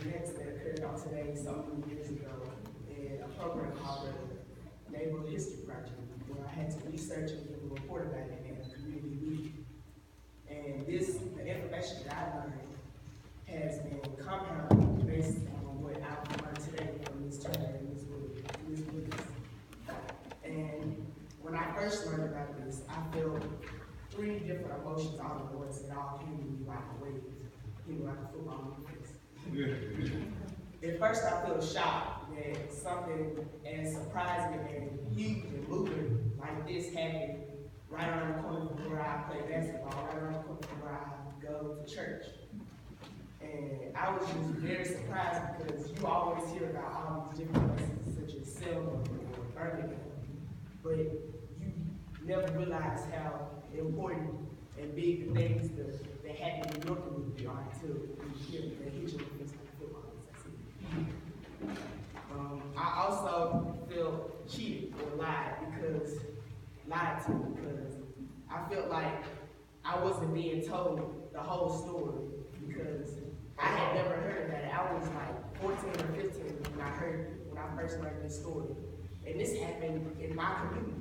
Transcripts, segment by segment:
events that occurred on today so many years ago in a program called the Neighborhood History Project, where I had to research and give a report about it in a community meeting. And the information that I learned has been compounded based on what I've learned today from Ms. Turner and Ms. Williams. And when I first learned about this, I felt three different emotions all at once that all came to me like a wave, like a football movie. At first, I felt shocked that something as surprising and huge and moving like this happened right around the corner from where I play basketball, right around the corner from where I go to church. And I was just very surprised because you always hear about all these different places, such as Selma or Birmingham, but you never realize how important and big the things that happen in your community are until you hear the history of things like football. I also feel cheated or lied to because I felt like I wasn't being told the whole story because I had never heard about it. I was like 14 or 15 when I first learned this story. And this happened in my community.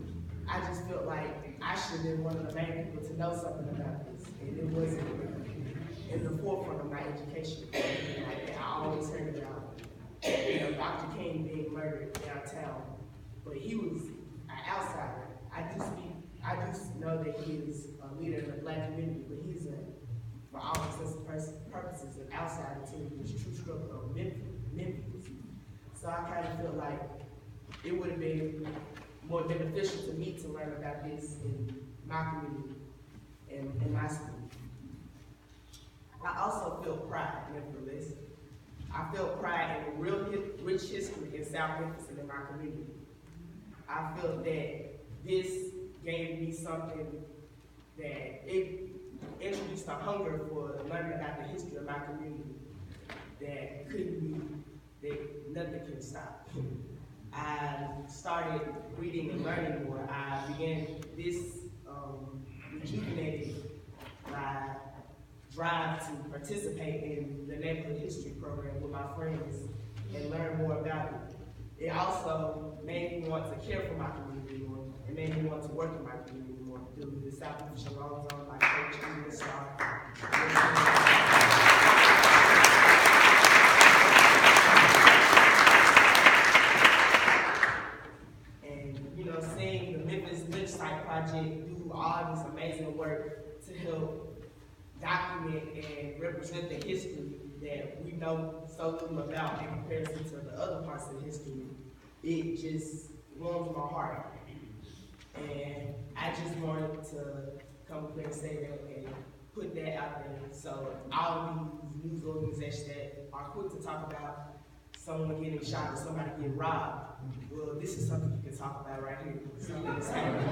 I just felt like I should have been one of the main people to know something about this. And it wasn't in the forefront of my education. Like, I always heard about Dr. King being murdered downtown, but he was an outsider. I do know that he is a leader in the Black community, but he's for all intents and purposes, an outsider to this true struggle of Memphis. So I kind of feel like it would have been more beneficial to me to learn about this in my community and in my school. I also feel pride, nevertheless. I feel pride in the real rich history in South Memphis and in my community. I feel that this gave me something that it introduced a hunger for learning about the history of my community that nothing can stop. I started reading and learning more. I began this rejuvenated my drive to participate in the neighborhood history program with my friends and learn more about it. It also made me want to care for my community more. It made me want to work in my community more through the South Memphis Shalom Zone, like Coach Julian Starr. Seeing the Memphis Lynch Site Project do all this amazing work to help document and represent the history that we know so little about in comparison to the other parts of history, it just warms my heart. And I just wanted to come up here and say that and put that out there. So all these news organizations that are quick to talk about someone getting shot or somebody getting robbed, well, this is something you can talk about right here. Something that's happening.